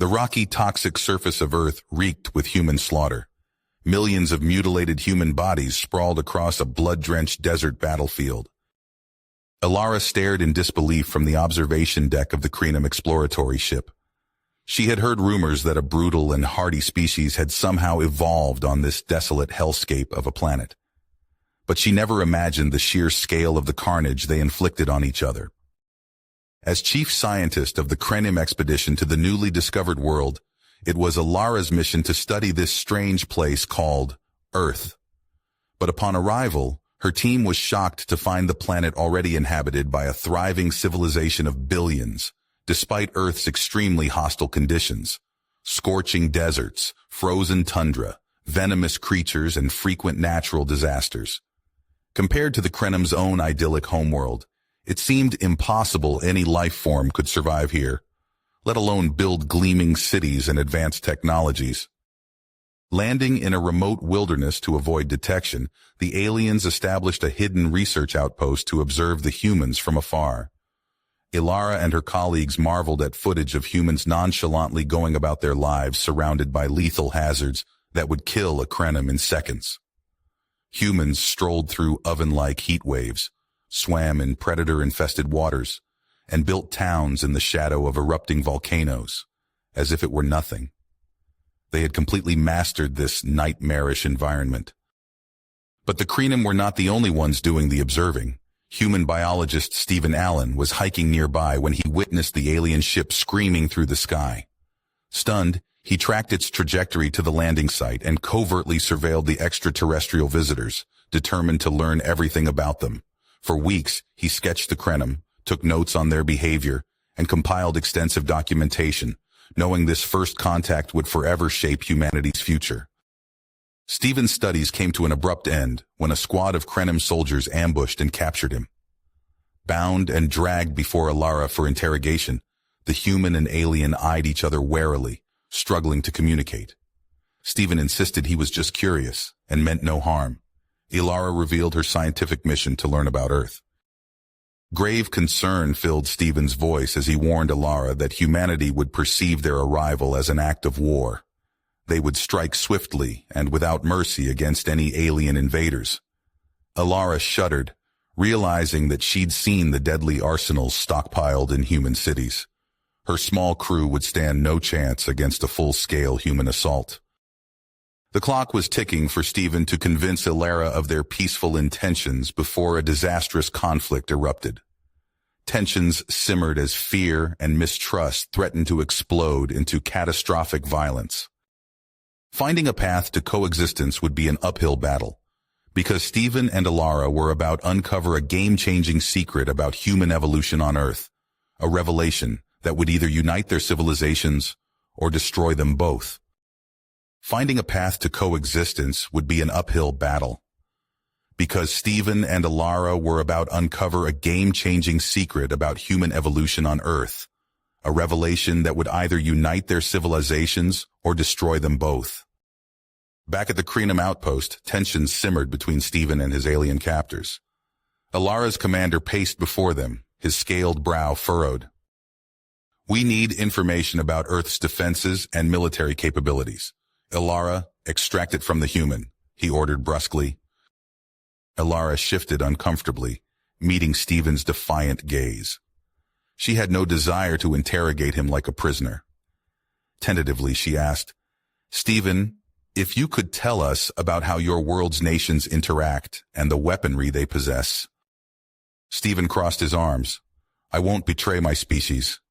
The rocky, toxic surface of Earth reeked with human slaughter. Millions of mutilated human bodies sprawled across a blood-drenched desert battlefield. Alara stared in disbelief from the observation deck of the Krenum exploratory ship. She had heard rumors that a brutal and hardy species had somehow evolved on this desolate hellscape of a planet. But she never imagined the sheer scale of the carnage they inflicted on each other. As chief scientist of the Krenum expedition to the newly discovered world, it was Alara's mission to study this strange place called Earth. But upon arrival, her team was shocked to find the planet already inhabited by a thriving civilization of billions, despite Earth's extremely hostile conditions. Scorching deserts, frozen tundra, venomous creatures, and frequent natural disasters. Compared to the Krenum's own idyllic homeworld, it seemed impossible any life form could survive here, let alone build gleaming cities and advanced technologies. Landing in a remote wilderness to avoid detection, the aliens established a hidden research outpost to observe the humans from afar. Alara and her colleagues marveled at footage of humans nonchalantly going about their lives surrounded by lethal hazards that would kill a Krenum in seconds. Humans strolled through oven-like heat waves, swam in predator-infested waters, and built towns in the shadow of erupting volcanoes, as if it were nothing. They had completely mastered this nightmarish environment. But the Krenum were not the only ones doing the observing. Human biologist Stephen Allen was hiking nearby when he witnessed the alien ship screaming through the sky. Stunned, he tracked its trajectory to the landing site and covertly surveilled the extraterrestrial visitors, determined to learn everything about them. For weeks, he sketched the Krenum, took notes on their behavior, and compiled extensive documentation, knowing this first contact would forever shape humanity's future. Stephen's studies came to an abrupt end when a squad of Krenum soldiers ambushed and captured him. Bound and dragged before Alara for interrogation, the human and alien eyed each other warily, struggling to communicate. Stephen insisted he was just curious and meant no harm. Alara revealed her scientific mission to learn about Earth. Grave concern filled Stephen's voice as he warned Alara that humanity would perceive their arrival as an act of war. They would strike swiftly and without mercy against any alien invaders. Alara shuddered, realizing that she'd seen the deadly arsenals stockpiled in human cities. Her small crew would stand no chance against a full-scale human assault. The clock was ticking for Stephen to convince Alara of their peaceful intentions before a disastrous conflict erupted. Tensions simmered as fear and mistrust threatened to explode into catastrophic violence. Finding a path to coexistence would be an uphill battle, because Stephen and Alara were about to uncover a game-changing secret about human evolution on Earth, a revelation that would either unite their civilizations or destroy them both. Finding a path to coexistence would be an uphill battle, because Stephen and Alara were about to uncover a game-changing secret about human evolution on Earth, a revelation that would either unite their civilizations or destroy them both. Back at the Krenum outpost, tensions simmered between Stephen and his alien captors. Alara's commander paced before them, his scaled brow furrowed. "We need information about Earth's defenses and military capabilities. Alara, extract it from the human," he ordered brusquely. Alara shifted uncomfortably, meeting Stephen's defiant gaze. She had no desire to interrogate him like a prisoner. Tentatively, she asked, "Stephen, if you could tell us about how your world's nations interact and the weaponry they possess." Stephen crossed his arms. "I won't betray my species.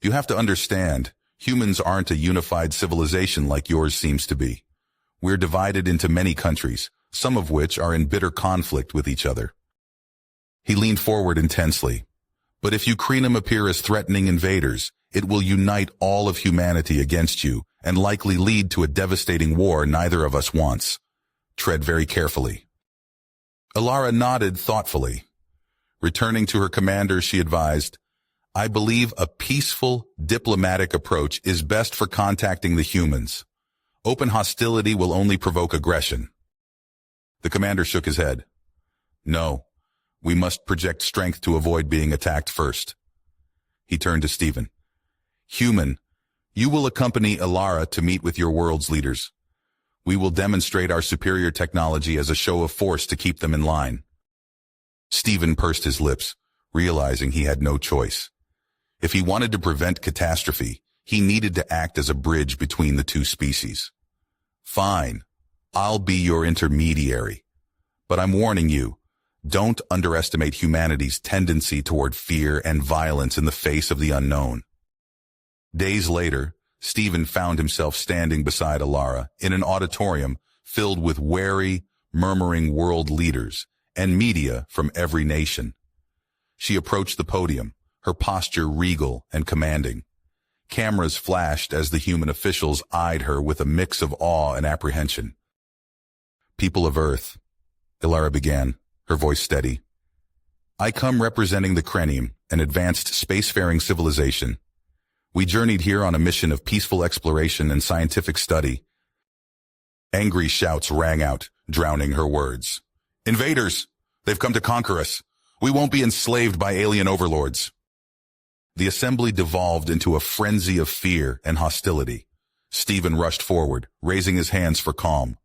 You have to understand, humans aren't a unified civilization like yours seems to be. We're divided into many countries, some of which are in bitter conflict with each other." He leaned forward intensely. "But if you Krenum appear as threatening invaders, it will unite all of humanity against you and likely lead to a devastating war neither of us wants. Tread very carefully." Alara nodded thoughtfully. Returning to her commander, she advised, "I believe a peaceful, diplomatic approach is best for contacting the humans. Open hostility will only provoke aggression." The commander shook his head. "No, we must project strength to avoid being attacked first." He turned to Stephen. "Human, You will accompany Alara to meet with your world's leaders. We will demonstrate our superior technology as a show of force to keep them in line. Stephen pursed his lips, realizing he had no choice. If he wanted to prevent catastrophe, he needed to act as a bridge between the two species. Fine, I'll be your intermediary. But I'm warning you, don't underestimate humanity's tendency toward fear and violence in the face of the unknown. Days later, Stephen found himself standing beside Alara in an auditorium filled with wary, murmuring world leaders and media from every nation. She approached the podium, her posture regal and commanding. Cameras flashed as the human officials eyed her with a mix of awe and apprehension. People of Earth, Alara began, her voice steady. I come representing the Krenium, an advanced spacefaring civilization. We journeyed here on a mission of peaceful exploration and scientific study. Angry shouts rang out, drowning her words. Invaders! They've come to conquer us. We won't be enslaved by alien overlords. The assembly devolved into a frenzy of fear and hostility. Stephen rushed forward, raising his hands for calm.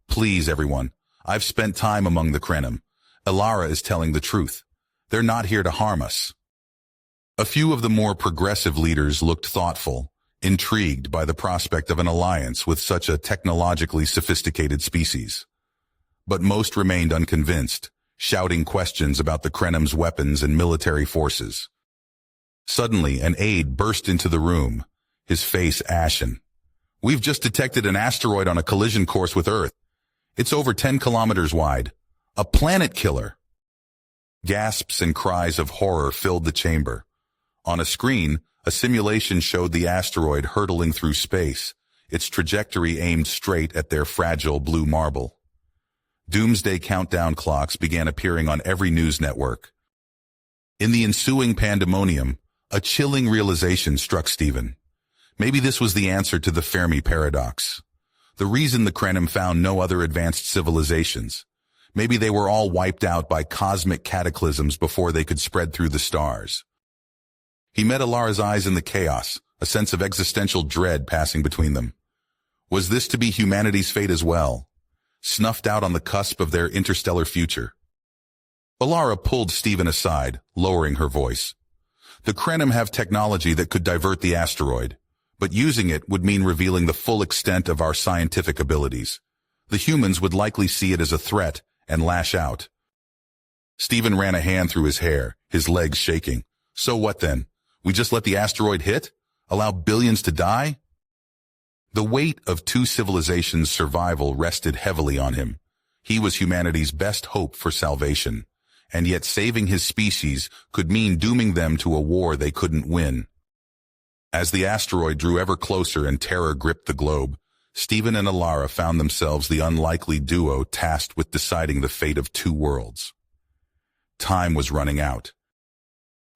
Please, everyone. I've spent time among the Krenium. Alara is telling the truth. They're not here to harm us. A few of the more progressive leaders looked thoughtful, intrigued by the prospect of an alliance with such a technologically sophisticated species. But most remained unconvinced, shouting questions about the Krenium's weapons and military forces. Suddenly, an aide burst into the room, his face ashen. We've just detected an asteroid on a collision course with Earth. It's over 10 kilometers wide. A planet killer. Gasps and cries of horror filled the chamber. On a screen, a simulation showed the asteroid hurtling through space, its trajectory aimed straight at their fragile blue marble. Doomsday countdown clocks began appearing on every news network. In the ensuing pandemonium, a chilling realization struck Stephen. Maybe this was the answer to the Fermi paradox. The reason the Krenium found no other advanced civilizations. Maybe they were all wiped out by cosmic cataclysms before they could spread through the stars. He met Alara's eyes in the chaos, a sense of existential dread passing between them. Was this to be humanity's fate as well, snuffed out on the cusp of their interstellar future? Alara pulled Stephen aside, lowering her voice. The Krenium have technology that could divert the asteroid, but using it would mean revealing the full extent of our scientific abilities. The humans would likely see it as a threat and lash out. Stephen ran a hand through his hair, his legs shaking. So what then? We just let the asteroid hit? Allow billions to die? The weight of two civilizations' survival rested heavily on him. He was humanity's best hope for salvation, and yet saving his species could mean dooming them to a war they couldn't win. As the asteroid drew ever closer and terror gripped the globe, Stephen and Alara found themselves the unlikely duo tasked with deciding the fate of two worlds. Time was running out.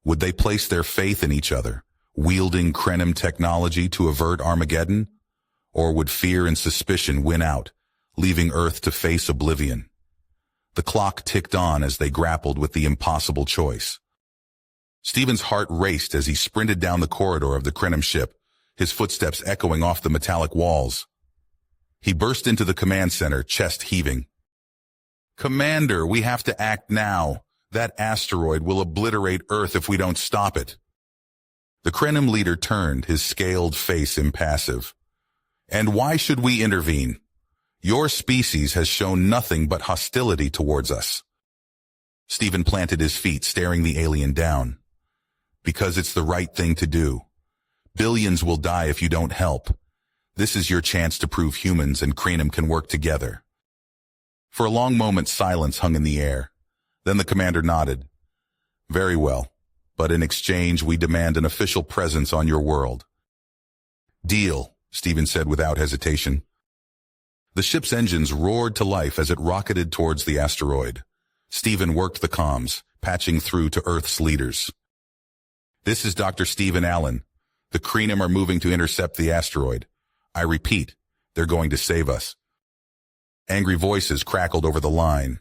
Would they place their faith in each other, wielding Krenium technology to avert Armageddon? Or would fear and suspicion win out, leaving Earth to face oblivion? The clock ticked on as they grappled with the impossible choice. Stephen's heart raced as he sprinted down the corridor of the Krenium ship, his footsteps echoing off the metallic walls. He burst into the command center, chest heaving. Commander, we have to act now. That asteroid will obliterate Earth if we don't stop it. The Krenium leader turned, his scaled face impassive. And why should we intervene? Your species has shown nothing but hostility towards us. Stephen planted his feet, staring the alien down. Because it's the right thing to do. Billions will die if you don't help. This is your chance to prove humans and Krenium can work together. For a long moment, silence hung in the air. Then the commander nodded. Very well, but in exchange we demand an official presence on your world. Deal, Stephen said without hesitation. The ship's engines roared to life as it rocketed towards the asteroid. Stephen worked the comms, patching through to Earth's leaders. This is Dr. Stephen Allen. The Krenium are moving to intercept the asteroid. I repeat, they're going to save us. Angry voices crackled over the line.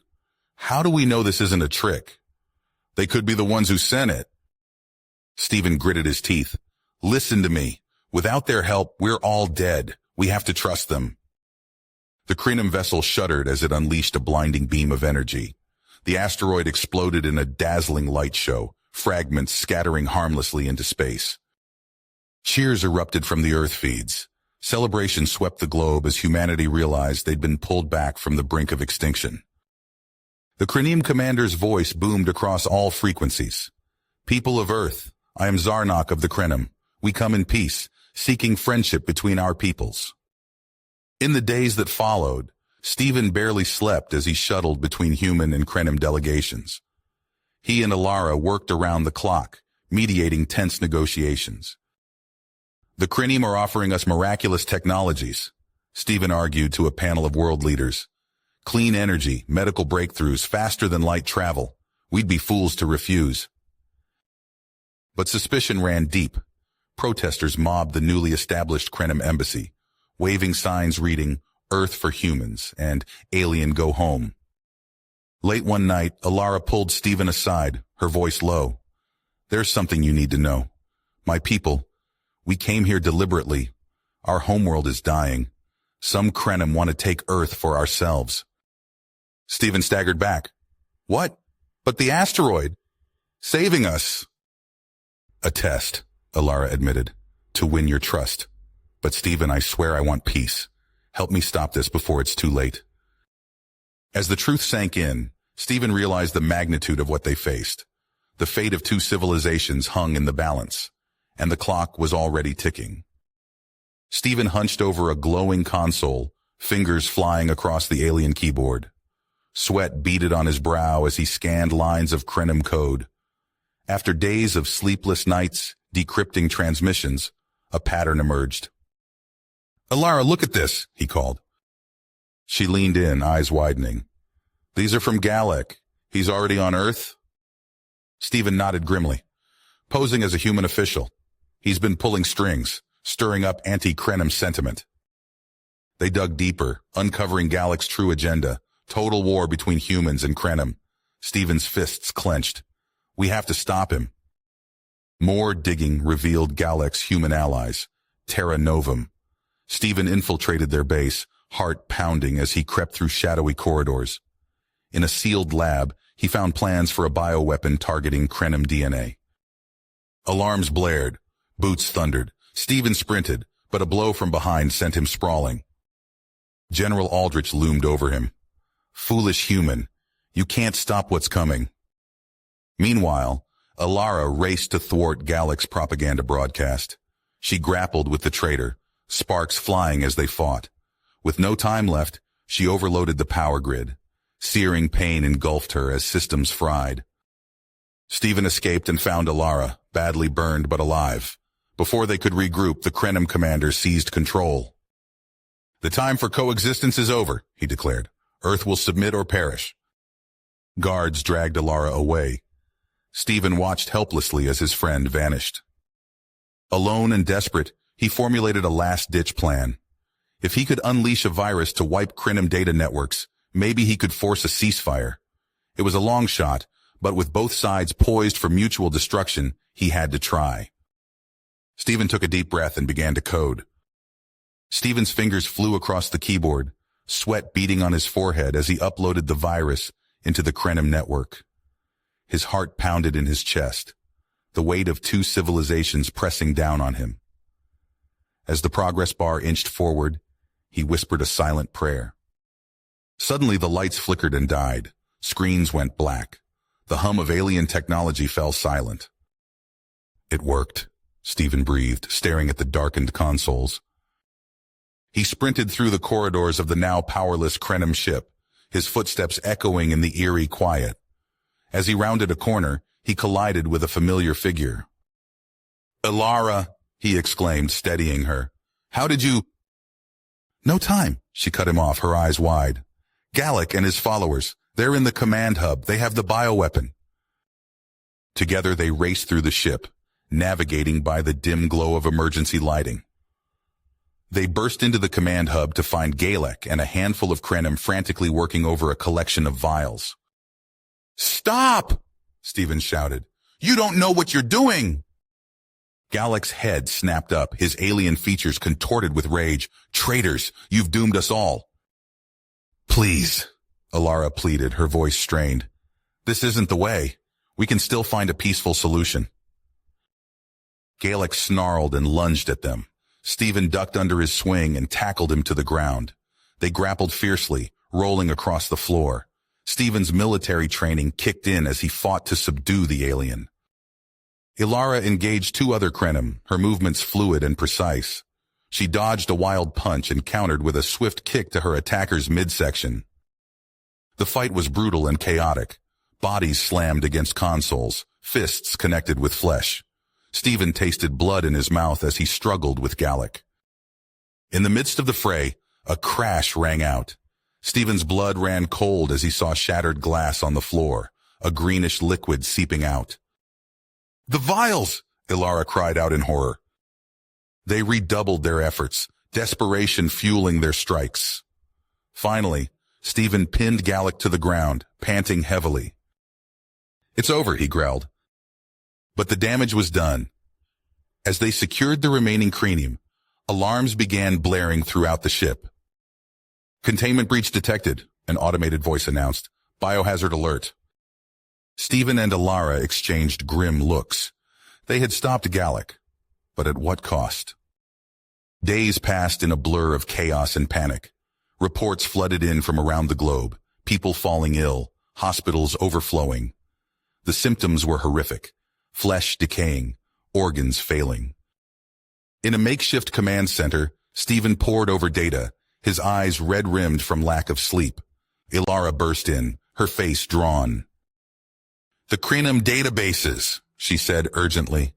How do we know this isn't a trick? They could be the ones who sent it. Stephen gritted his teeth. Listen to me. Without their help, we're all dead. We have to trust them. The Crenum vessel shuddered as it unleashed a blinding beam of energy. The asteroid exploded in a dazzling light show, fragments scattering harmlessly into space. Cheers erupted from the Earth feeds. Celebration swept the globe as humanity realized they'd been pulled back from the brink of extinction. The Crenum commander's voice boomed across all frequencies. People of Earth, I am Zarnok of the Crenum. We come in peace, seeking friendship between our peoples. In the days that followed, Stephen barely slept as he shuttled between human and Crenum delegations. He and Alara worked around the clock, mediating tense negotiations. The Crenum are offering us miraculous technologies, Stephen argued to a panel of world leaders. Clean energy, medical breakthroughs, faster than light travel. We'd be fools to refuse. But suspicion ran deep. Protesters mobbed the newly established Crenum embassy, waving signs reading, Earth for Humans, and Alien Go Home. Late one night, Alara pulled Stephen aside, her voice low. There's something you need to know. My people, we came here deliberately. Our homeworld is dying. Some Crenum want to take Earth for ourselves. Stephen staggered back. What? But the asteroid? Saving us. A test, Alara admitted, to win your trust. But Stephen, I swear I want peace. Help me stop this before it's too late. As the truth sank in, Stephen realized the magnitude of what they faced. The fate of two civilizations hung in the balance, and the clock was already ticking. Stephen hunched over a glowing console, fingers flying across the alien keyboard. Sweat beaded on his brow as he scanned lines of Crenum code. After days of sleepless nights, decrypting transmissions, a pattern emerged. Alara, look at this, he called. She leaned in, eyes widening. These are from Galek. He's already on Earth? Stephen nodded grimly, posing as a human official. He's been pulling strings, stirring up anti-Crenum sentiment. They dug deeper, uncovering Galek's true agenda, total war between humans and Crenum. Stephen's fists clenched. We have to stop him. More digging revealed Galek's human allies, Terra Novum. Stephen infiltrated their base, heart pounding as he crept through shadowy corridors. In a sealed lab, he found plans for a bioweapon targeting Crenum DNA. Alarms blared, boots thundered. Stephen sprinted, but a blow from behind sent him sprawling. General Aldrich loomed over him. Foolish human, you can't stop what's coming. Meanwhile, Alara raced to thwart Galek's propaganda broadcast. She grappled with the traitor, sparks flying as they fought. With no time left, she overloaded the power grid. Searing pain engulfed her as systems fried. Stephen escaped and found Alara, badly burned but alive. Before they could regroup, the Crenum commander seized control. The time for coexistence is over, he declared. Earth will submit or perish. Guards dragged Alara away. Stephen watched helplessly as his friend vanished. Alone and desperate, he formulated a last-ditch plan. If he could unleash a virus to wipe Crenum data networks, maybe he could force a ceasefire. It was a long shot, but with both sides poised for mutual destruction, he had to try. Stephen took a deep breath and began to code. Stephen's fingers flew across the keyboard, sweat beading on his forehead as he uploaded the virus into the Crenum network. His heart pounded in his chest, the weight of two civilizations pressing down on him. As the progress bar inched forward, he whispered a silent prayer. Suddenly the lights flickered and died. Screens went black. The hum of alien technology fell silent. It worked, Stephen breathed, staring at the darkened consoles. He sprinted through the corridors of the now powerless Crenum ship, his footsteps echoing in the eerie quiet. As he rounded a corner, he collided with a familiar figure. Alara, he exclaimed, steadying her. How did you— No time, she cut him off, her eyes wide. Galek and his followers, they're in the command hub, they have the bioweapon. Together they raced through the ship, navigating by the dim glow of emergency lighting. They burst into the command hub to find Galek and a handful of Crenum frantically working over a collection of vials. Stop! Stephen shouted. You don't know what you're doing! Gallic's head snapped up, his alien features contorted with rage. Traitors, you've doomed us all. Please, Alara pleaded, her voice strained. This isn't the way. We can still find a peaceful solution. Gallic snarled and lunged at them. Stephen ducked under his swing and tackled him to the ground. They grappled fiercely, rolling across the floor. Stephen's military training kicked in as he fought to subdue the alien. Ilara engaged two other Krenim, her movements fluid and precise. She dodged a wild punch and countered with a swift kick to her attacker's midsection. The fight was brutal and chaotic. Bodies slammed against consoles, fists connected with flesh. Stephen tasted blood in his mouth as he struggled with Gallic. In the midst of the fray, a crash rang out. Stephen's blood ran cold as he saw shattered glass on the floor, a greenish liquid seeping out. The vials! Ilara cried out in horror. They redoubled their efforts, desperation fueling their strikes. Finally, Stephen pinned Gallic to the ground, panting heavily. It's over, he growled. But the damage was done. As they secured the remaining cranium, alarms began blaring throughout the ship. Containment breach detected, an automated voice announced. Biohazard alert. Stephen and Ilara exchanged grim looks. They had stopped Gallic, but at what cost? Days passed in a blur of chaos and panic. Reports flooded in from around the globe, people falling ill, hospitals overflowing. The symptoms were horrific, flesh decaying, organs failing. In a makeshift command center, Stephen pored over data, his eyes red-rimmed from lack of sleep. Ilara burst in, her face drawn. The Krenim databases, she said urgently.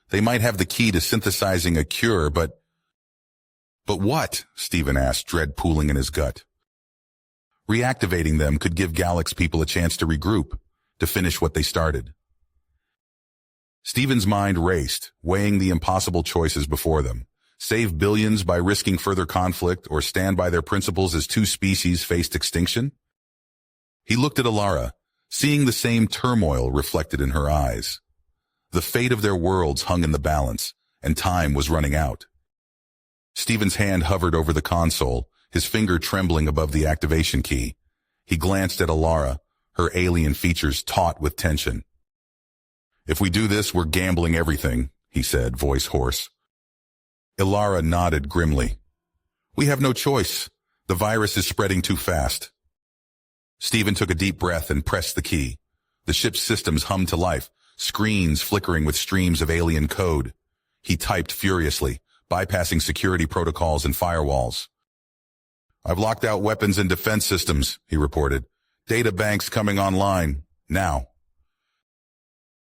They might have the key to synthesizing a cure, but what? Stephen asked, dread pooling in his gut. Reactivating them could give Gallic's people a chance to regroup, to finish what they started. Stephen's mind raced, weighing the impossible choices before them. Save billions by risking further conflict or stand by their principles as two species faced extinction? He looked at Ilara, seeing the same turmoil reflected in her eyes. The fate of their worlds hung in the balance, and time was running out. Stephen's hand hovered over the console, his finger trembling above the activation key. He glanced at Ilara, her alien features taut with tension. If we do this, we're gambling everything, he said, voice hoarse. Ilara nodded grimly. We have no choice. The virus is spreading too fast. Stephen took a deep breath and pressed the key. The ship's systems hummed to life, screens flickering with streams of alien code. He typed furiously, bypassing security protocols and firewalls. I've locked out weapons and defense systems, he reported. Data banks coming online, now.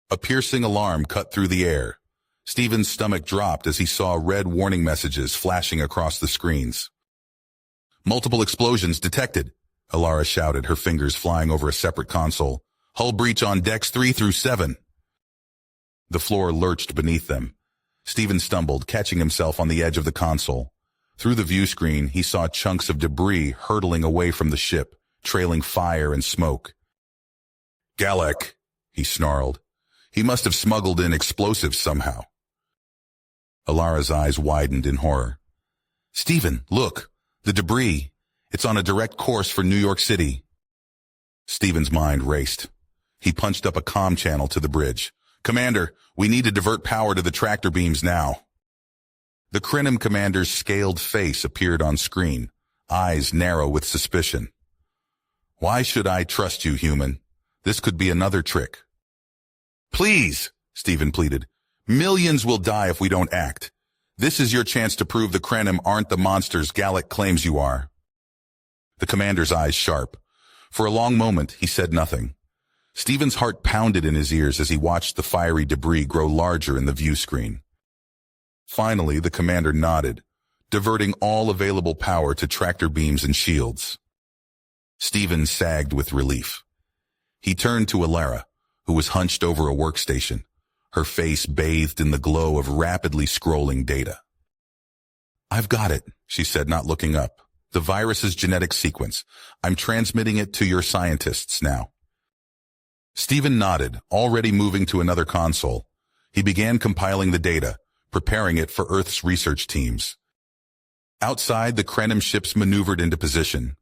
A piercing alarm cut through the air. Stephen's stomach dropped as he saw red warning messages flashing across the screens. Multiple explosions detected, Ilara shouted, her fingers flying over a separate console. Hull breach on decks 3 through 7. The floor lurched beneath them. Stephen stumbled, catching himself on the edge of the console. Through the view screen, he saw chunks of debris hurtling away from the ship, trailing fire and smoke. Gallic, he snarled. He must have smuggled in explosives somehow. Ilara's eyes widened in horror. Stephen, look, the debris. It's on a direct course for New York City. Stephen's mind raced. He punched up a comm channel to the bridge. Commander, we need to divert power to the tractor beams now. The Krenim commander's scaled face appeared on screen, eyes narrow with suspicion. Why should I trust you, human? This could be another trick. Please, Stephen pleaded. Millions will die if we don't act. This is your chance to prove the Krenim aren't the monsters Gallic claims you are. The commander's eyes sharp. For a long moment, he said nothing. Stephen's heart pounded in his ears as he watched the fiery debris grow larger in the view screen. Finally, the commander nodded, diverting all available power to tractor beams and shields. Stephen sagged with relief. He turned to Ilara, who was hunched over a workstation, her face bathed in the glow of rapidly scrolling data. I've got it, she said, not looking up. The virus's genetic sequence. I'm transmitting it to your scientists now. Stephen nodded, already moving to another console. He began compiling the data, preparing it for Earth's research teams. Outside, the Krenim ships maneuvered into position.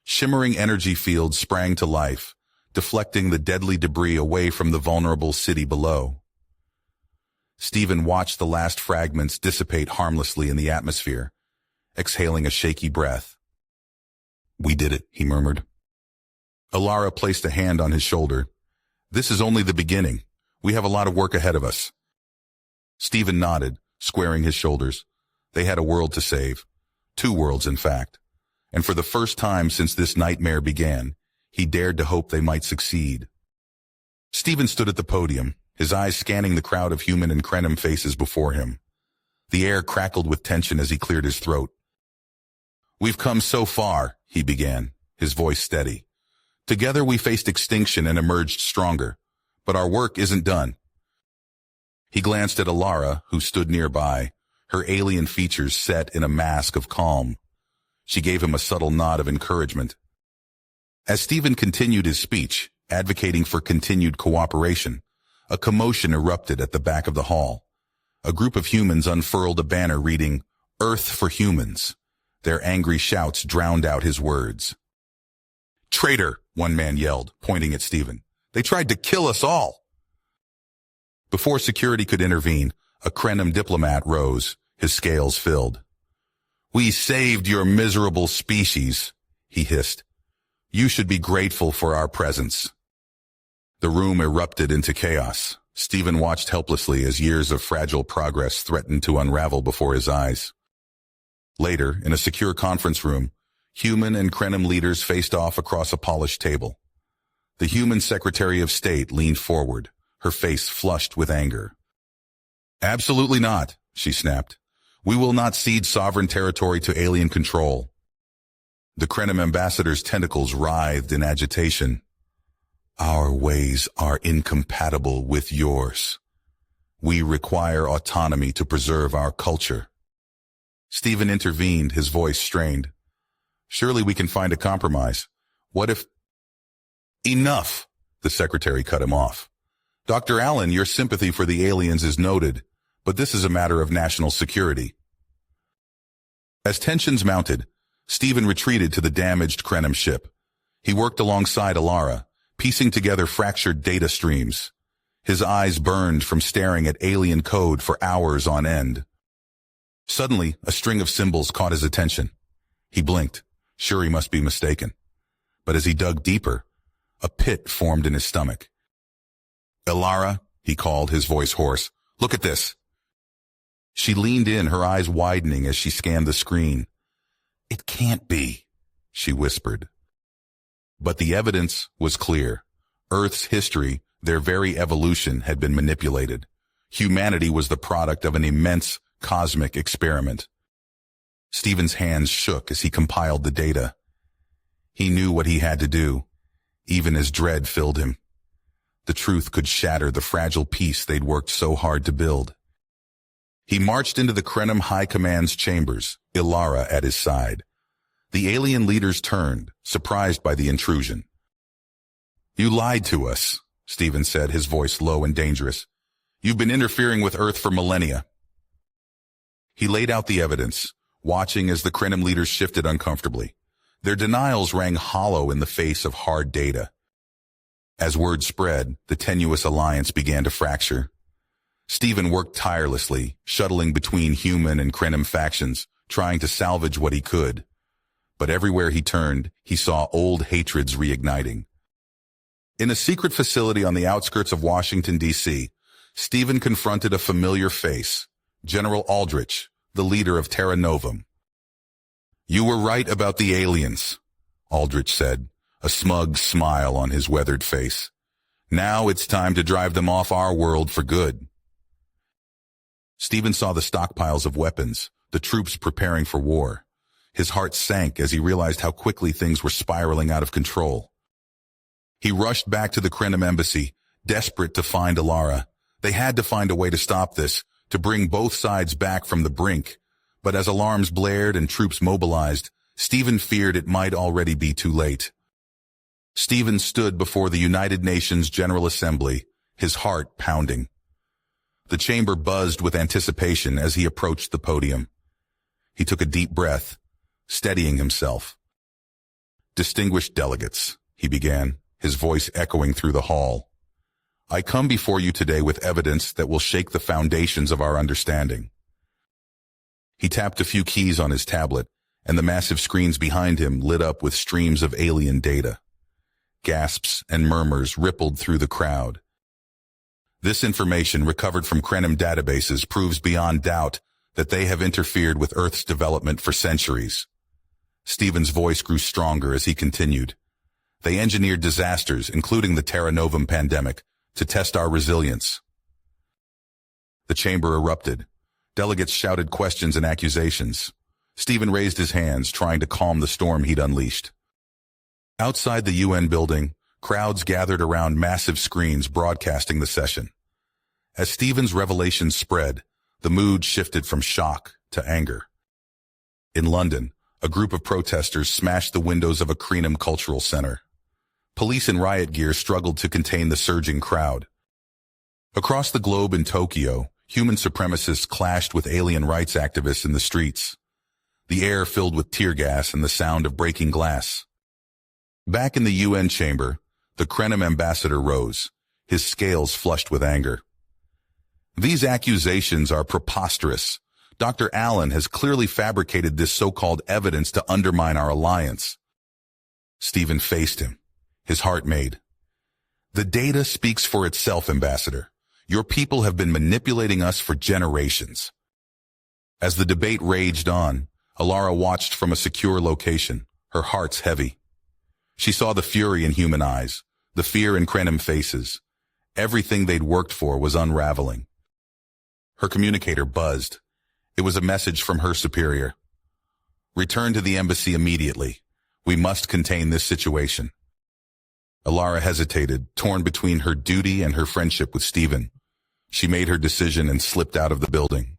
Shimmering energy fields sprang to life, deflecting the deadly debris away from the vulnerable city below. Stephen watched the last fragments dissipate harmlessly in the atmosphere, exhaling a shaky breath. "We did it," he murmured. Alara placed a hand on his shoulder. "This is only the beginning. We have a lot of work ahead of us." Stephen nodded, squaring his shoulders. They had a world to save. 2 worlds, in fact. And for the first time since this nightmare began, he dared to hope they might succeed. Stephen stood at the podium, his eyes scanning the crowd of human and Krenim faces before him. The air crackled with tension as he cleared his throat. "We've come so far," he began, his voice steady. "Together we faced extinction and emerged stronger, but our work isn't done." He glanced at Alara, who stood nearby, her alien features set in a mask of calm. She gave him a subtle nod of encouragement. As Stephen continued his speech, advocating for continued cooperation, a commotion erupted at the back of the hall. A group of humans unfurled a banner reading, "Earth for Humans." Their angry shouts drowned out his words. "Traitor!" one man yelled, pointing at Stephen. "They tried to kill us all!" Before security could intervene, a Krenim diplomat rose, his scales filled. "We saved your miserable species," he hissed. "You should be grateful for our presence." The room erupted into chaos. Stephen watched helplessly as years of fragile progress threatened to unravel before his eyes. Later, in a secure conference room, human and Krenim leaders faced off across a polished table. The human Secretary of State leaned forward, her face flushed with anger. "Absolutely not," she snapped. "We will not cede sovereign territory to alien control." The Krenim ambassador's tentacles writhed in agitation. "Our ways are incompatible with yours. We require autonomy to preserve our culture." Stephen intervened, his voice strained. "Surely we can find a compromise. What if—" "Enough!" the secretary cut him off. "Dr. Allen, your sympathy for the aliens is noted, but this is a matter of national security." As tensions mounted, Stephen retreated to the damaged Krenim ship. He worked alongside Alara, piecing together fractured data streams. His eyes burned from staring at alien code for hours on end. Suddenly, a string of symbols caught his attention. He blinked, sure he must be mistaken. But as he dug deeper, a pit formed in his stomach. "Alara," he called, his voice hoarse, "look at this." She leaned in, her eyes widening as she scanned the screen. "It can't be," she whispered. But the evidence was clear. Earth's history, their very evolution, had been manipulated. Humanity was the product of an immense cosmic experiment. Stephen's hands shook as he compiled the data. He knew what he had to do, even as dread filled him. The truth could shatter the fragile peace they'd worked so hard to build. He marched into the Krenim High Command's chambers, Alara at his side. The alien leaders turned, surprised by the intrusion. "You lied to us," Stephen said, his voice low and dangerous. "You've been interfering with Earth for millennia." He laid out the evidence, watching as the Krenim leaders shifted uncomfortably. Their denials rang hollow in the face of hard data. As word spread, the tenuous alliance began to fracture. Stephen worked tirelessly, shuttling between human and Krenim factions, trying to salvage what he could. But everywhere he turned, he saw old hatreds reigniting. In a secret facility on the outskirts of Washington, D.C., Stephen confronted a familiar face, General Aldrich, the leader of Terra Novum. "You were right about the aliens," Aldrich said, a smug smile on his weathered face. "Now it's time to drive them off our world for good." Stephen saw the stockpiles of weapons, the troops preparing for war. His heart sank as he realized how quickly things were spiraling out of control. He rushed back to the Krenim embassy, desperate to find Alara. They had to find a way to stop this, to bring both sides back from the brink. But as alarms blared and troops mobilized, Stephen feared it might already be too late. Stephen stood before the United Nations General Assembly, his heart pounding. The chamber buzzed with anticipation as he approached the podium. He took a deep breath, steadying himself. "Distinguished delegates," he began, his voice echoing through the hall. "I come before you today with evidence that will shake the foundations of our understanding." He tapped a few keys on his tablet, and the massive screens behind him lit up with streams of alien data. Gasps and murmurs rippled through the crowd. This information recovered from Krenim databases proves beyond doubt that they have interfered with Earth's development for centuries. Stephen's voice grew stronger as he continued. "They engineered disasters, including the Terra Novum pandemic, to test our resilience." The chamber erupted. Delegates shouted questions and accusations. Stephen raised his hands, trying to calm the storm he'd unleashed. Outside the UN building, crowds gathered around massive screens broadcasting the session. As Stephen's revelations spread, the mood shifted from shock to anger. In London, a group of protesters smashed the windows of a Krenim cultural center. Police in riot gear struggled to contain the surging crowd. Across the globe in Tokyo, human supremacists clashed with alien rights activists in the streets. The air filled with tear gas and the sound of breaking glass. Back in the UN chamber, the Krenim ambassador rose, his scales flushed with anger. "These accusations are preposterous. Dr. Allen has clearly fabricated this so-called evidence to undermine our alliance." Stephen faced him, his heart made. "The data speaks for itself, Ambassador. Your people have been manipulating us for generations." As the debate raged on, Alara watched from a secure location, her heart's heavy. She saw the fury in human eyes, the fear in Krenim faces. Everything they'd worked for was unraveling. Her communicator buzzed. It was a message from her superior. "Return to the embassy immediately. We must contain this situation." Alara hesitated, torn between her duty and her friendship with Stephen. She made her decision and slipped out of the building.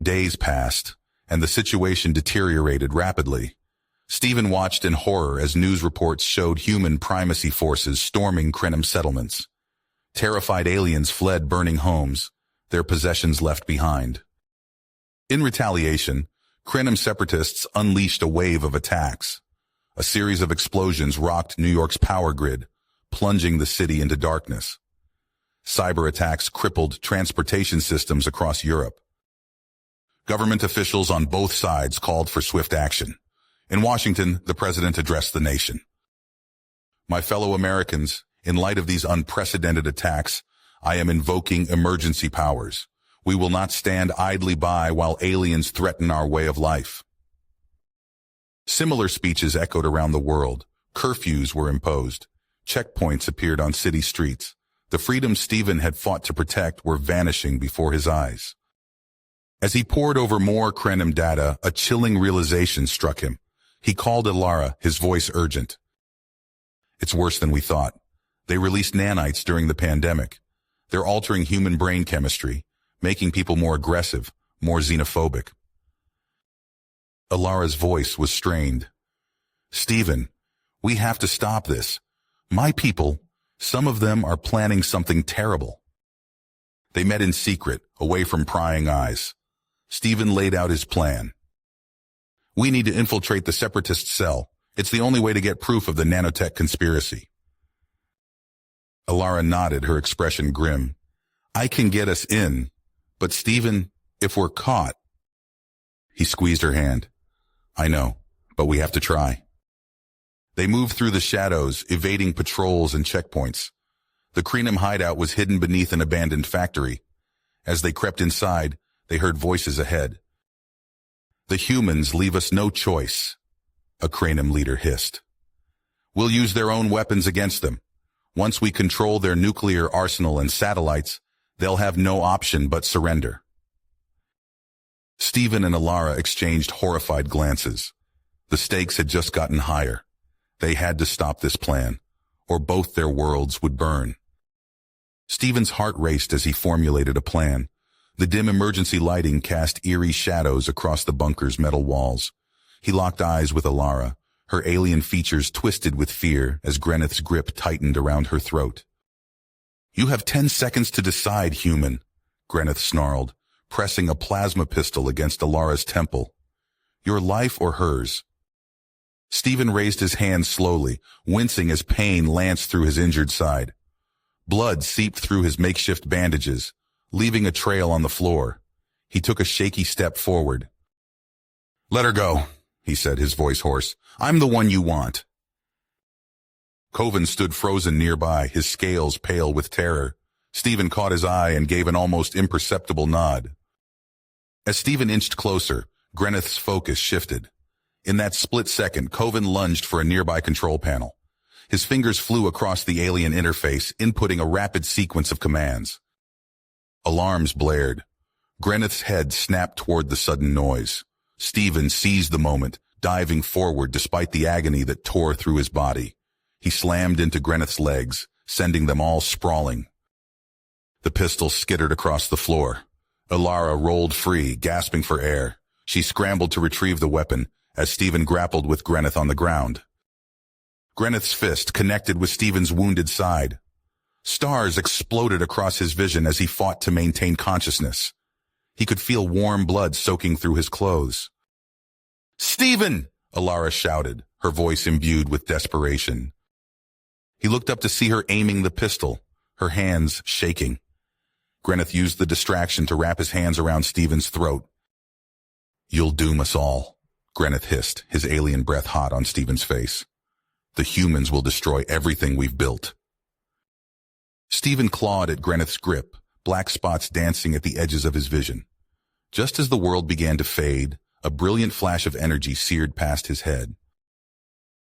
Days passed, and the situation deteriorated rapidly. Stephen watched in horror as news reports showed human primacy forces storming Krenim settlements. Terrified aliens fled burning homes, their possessions left behind. In retaliation, Krenim separatists unleashed a wave of attacks. A series of explosions rocked New York's power grid, plunging the city into darkness. Cyber attacks crippled transportation systems across Europe. Government officials on both sides called for swift action. In Washington, the president addressed the nation. "My fellow Americans, in light of these unprecedented attacks, I am invoking emergency powers. We will not stand idly by while aliens threaten our way of life." Similar speeches echoed around the world. Curfews were imposed. Checkpoints appeared on city streets. The freedoms Stephen had fought to protect were vanishing before his eyes. As he pored over more Krenim data, a chilling realization struck him. He called Alara, his voice urgent. "It's worse than we thought. They released nanites during the pandemic. They're altering human brain chemistry, making people more aggressive, more xenophobic." Alara's voice was strained. "Stephen, we have to stop this. My people, some of them are planning something terrible." They met in secret, away from prying eyes. Stephen laid out his plan. "We need to infiltrate the separatist cell. It's the only way to get proof of the nanotech conspiracy." Alara nodded, her expression grim. "I can get us in, but Stephen, if we're caught..." He squeezed her hand. "I know, but we have to try." They moved through the shadows, evading patrols and checkpoints. The Krenim hideout was hidden beneath an abandoned factory. As they crept inside, they heard voices ahead. "The humans leave us no choice," a Krenim leader hissed. "We'll use their own weapons against them. Once we control their nuclear arsenal and satellites, they'll have no option but surrender." Stephen and Alara exchanged horrified glances. The stakes had just gotten higher. They had to stop this plan, or both their worlds would burn. Stephen's heart raced as he formulated a plan. The dim emergency lighting cast eerie shadows across the bunker's metal walls. He locked eyes with Alara, her alien features twisted with fear as Greneth's grip tightened around her throat. "You have 10 seconds to decide, human," Greneth snarled, pressing a plasma pistol against Alara's temple. Your life or hers? Stephen raised his hand slowly, wincing as pain lanced through his injured side. Blood seeped through his makeshift bandages, leaving a trail on the floor. He took a shaky step forward. Let her go, he said, his voice hoarse. I'm the one you want. Coven stood frozen nearby, his scales pale with terror. Stephen caught his eye and gave an almost imperceptible nod. As Stephen inched closer, Greneth's focus shifted. In that split second, Coven lunged for a nearby control panel. His fingers flew across the alien interface, inputting a rapid sequence of commands. Alarms blared. Greneth's head snapped toward the sudden noise. Stephen seized the moment, diving forward despite the agony that tore through his body. He slammed into Greneth's legs, sending them all sprawling. The pistol skittered across the floor. Alara rolled free, gasping for air. She scrambled to retrieve the weapon as Stephen grappled with Greneth on the ground. Greneth's fist connected with Stephen's wounded side. Stars exploded across his vision as he fought to maintain consciousness. He could feel warm blood soaking through his clothes. "Stephen!" Alara shouted, her voice imbued with desperation. He looked up to see her aiming the pistol, her hands shaking. Greneth used the distraction to wrap his hands around Stephen's throat. "You'll doom us all," Greneth hissed, his alien breath hot on Stephen's face. "The humans will destroy everything we've built." Stephen clawed at Greneth's grip, black spots dancing at the edges of his vision. Just as the world began to fade, a brilliant flash of energy seared past his head.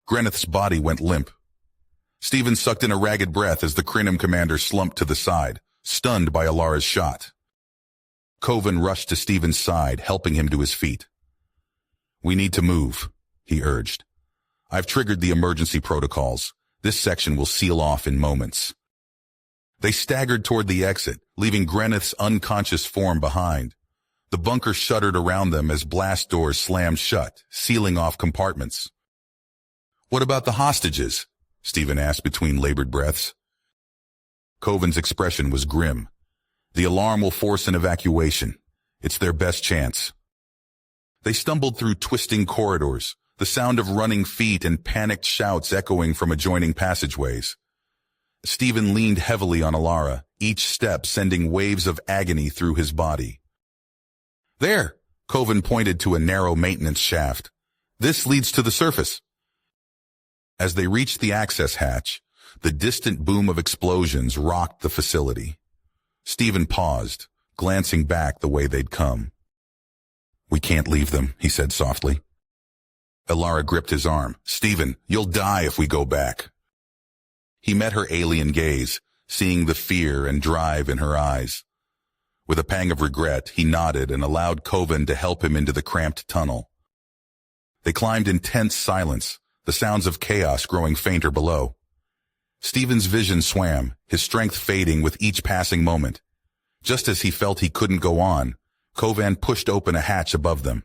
Greneth's body went limp. Stephen sucked in a ragged breath as the Crinum commander slumped to the side, stunned by Alara's shot. Coven rushed to Stephen's side, helping him to his feet. "We need to move," he urged. "I've triggered the emergency protocols. This section will seal off in moments." They staggered toward the exit, leaving Greneth's unconscious form behind. The bunker shuddered around them as blast doors slammed shut, sealing off compartments. "What about the hostages?" Stephen asked between labored breaths. Coven's expression was grim. "The alarm will force an evacuation. It's their best chance." They stumbled through twisting corridors, the sound of running feet and panicked shouts echoing from adjoining passageways. Stephen leaned heavily on Alara, each step sending waves of agony through his body. "There!" Coven pointed to a narrow maintenance shaft. "This leads to the surface." As they reached the access hatch, the distant boom of explosions rocked the facility. Stephen paused, glancing back the way they'd come. "We can't leave them," he said softly. Alara gripped his arm. "Stephen, you'll die if we go back." He met her alien gaze, seeing the fear and drive in her eyes. With a pang of regret, he nodded and allowed Coven to help him into the cramped tunnel. They climbed in tense silence, the sounds of chaos growing fainter below. Stephen's vision swam, his strength fading with each passing moment. Just as he felt he couldn't go on, Coven pushed open a hatch above them.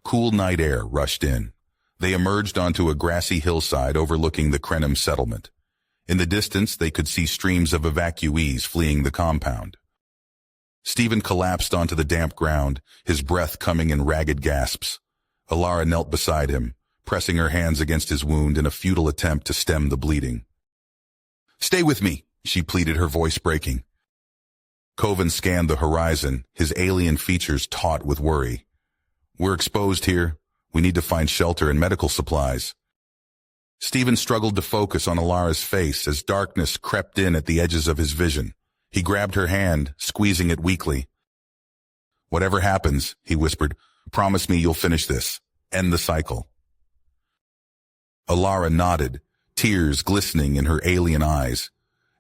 Cool night air rushed in. They emerged onto a grassy hillside overlooking the Crenum settlement. In the distance, they could see streams of evacuees fleeing the compound. Stephen collapsed onto the damp ground, his breath coming in ragged gasps. Alara knelt beside him, pressing her hands against his wound in a futile attempt to stem the bleeding. "Stay with me," she pleaded, her voice breaking. Coven scanned the horizon, his alien features taut with worry. "We're exposed here. We need to find shelter and medical supplies." Stephen struggled to focus on Alara's face as darkness crept in at the edges of his vision. He grabbed her hand, squeezing it weakly. "Whatever happens," he whispered, "promise me you'll finish this. End the cycle." Alara nodded, tears glistening in her alien eyes.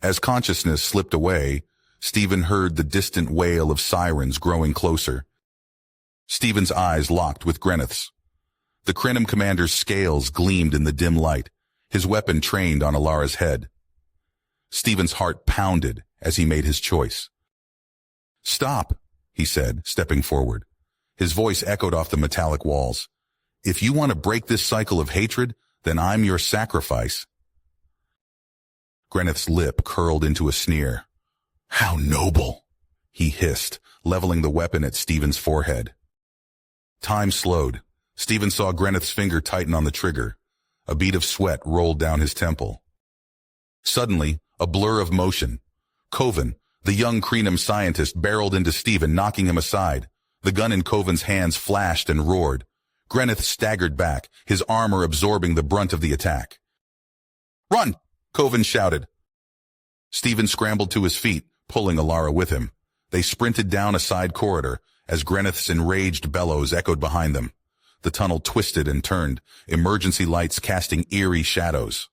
As consciousness slipped away, Stephen heard the distant wail of sirens growing closer. Stephen's eyes locked with Greneth's. The Crenum commander's scales gleamed in the dim light, his weapon trained on Alara's head. Stephen's heart pounded as he made his choice. "Stop," he said, stepping forward. His voice echoed off the metallic walls. "If you want to break this cycle of hatred, then I'm your sacrifice." Greneth's lip curled into a sneer. "How noble," he hissed, leveling the weapon at Stephen's forehead. Time slowed. Stephen saw Greneth's finger tighten on the trigger. A bead of sweat rolled down his temple. Suddenly, a blur of motion. Coven, the young Kreenum scientist, barreled into Stephen, knocking him aside. The gun in Coven's hands flashed and roared. Greneth staggered back, his armor absorbing the brunt of the attack. "Run!" Coven shouted. Stephen scrambled to his feet, pulling Alara with him. They sprinted down a side corridor, as Greneth's enraged bellows echoed behind them. The tunnel twisted and turned, emergency lights casting eerie shadows.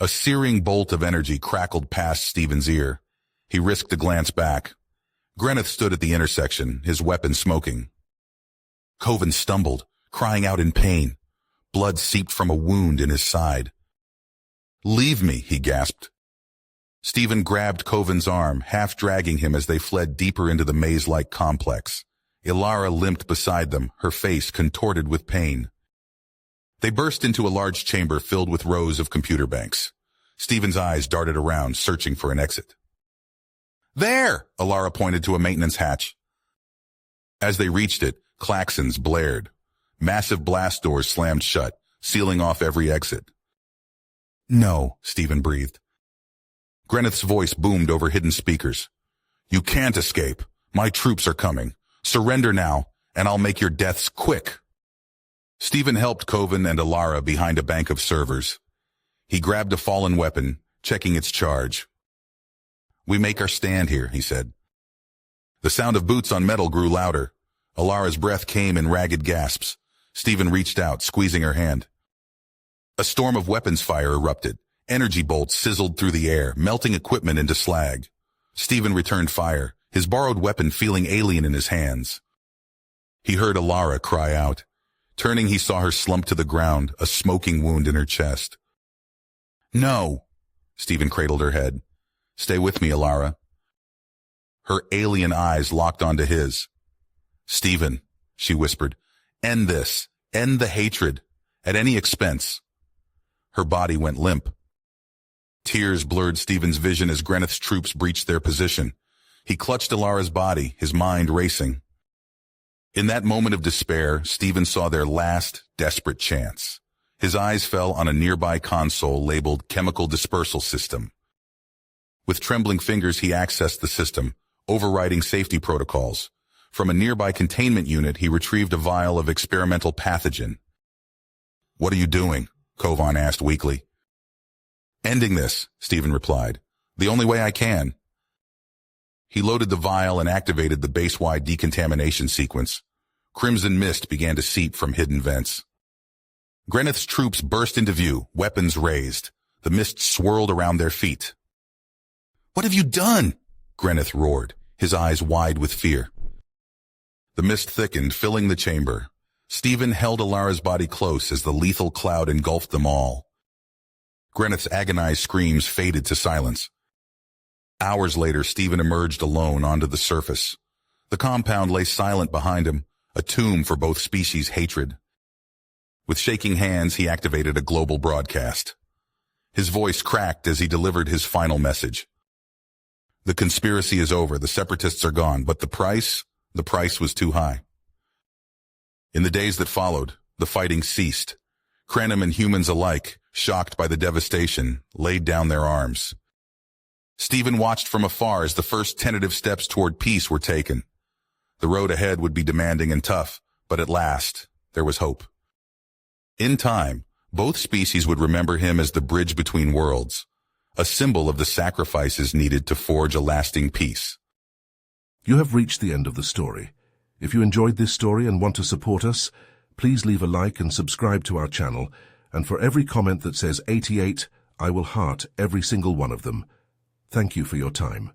A searing bolt of energy crackled past Stephen's ear. He risked a glance back. Greneth stood at the intersection, his weapon smoking. Coven stumbled, crying out in pain. Blood seeped from a wound in his side. "Leave me," he gasped. Stephen grabbed Coven's arm, half dragging him as they fled deeper into the maze-like complex. Alara limped beside them, her face contorted with pain. They burst into a large chamber filled with rows of computer banks. Stephen's eyes darted around, searching for an exit. "There!" Alara pointed to a maintenance hatch. As they reached it, claxons blared. Massive blast doors slammed shut, sealing off every exit. "No," Stephen breathed. Greneth's voice boomed over hidden speakers. "You can't escape. My troops are coming. Surrender now, and I'll make your deaths quick." Stephen helped Coven and Alara behind a bank of servers. He grabbed a fallen weapon, checking its charge. "We make our stand here," he said. The sound of boots on metal grew louder. Alara's breath came in ragged gasps. Stephen reached out, squeezing her hand. A storm of weapons fire erupted. Energy bolts sizzled through the air, melting equipment into slag. Stephen returned fire, his borrowed weapon feeling alien in his hands. He heard Alara cry out. Turning, he saw her slump to the ground, a smoking wound in her chest. "No!" Stephen cradled her head. "Stay with me, Alara." Her alien eyes locked onto his. "Stephen," she whispered, "end this. End the hatred. At any expense." Her body went limp. Tears blurred Stephen's vision as Greneth's troops breached their position. He clutched Alara's body, his mind racing. In that moment of despair, Stephen saw their last, desperate chance. His eyes fell on a nearby console labeled Chemical Dispersal System. With trembling fingers, he accessed the system, overriding safety protocols. From a nearby containment unit, he retrieved a vial of experimental pathogen. "What are you doing?" Kovan asked weakly. "Ending this," Stephen replied. "The only way I can." He loaded the vial and activated the base-wide decontamination sequence. Crimson mist began to seep from hidden vents. Greneth's troops burst into view, weapons raised. The mist swirled around their feet. "What have you done?" Greneth roared, his eyes wide with fear. The mist thickened, filling the chamber. Stephen held Alara's body close as the lethal cloud engulfed them all. Greneth's agonized screams faded to silence. Hours later, Stephen emerged alone onto the surface. The compound lay silent behind him, a tomb for both species' hatred. With shaking hands, he activated a global broadcast. His voice cracked as he delivered his final message. "The conspiracy is over, the separatists are gone, but the price was too high." In the days that followed, the fighting ceased. Kreenum and humans alike, shocked by the devastation, laid down their arms. Stephen watched from afar as the first tentative steps toward peace were taken. The road ahead would be demanding and tough, but at last, there was hope. In time, both species would remember him as the bridge between worlds, a symbol of the sacrifices needed to forge a lasting peace. You have reached the end of the story. If you enjoyed this story and want to support us, please leave a like and subscribe to our channel, and for every comment that says 88, I will heart every single one of them. Thank you for your time.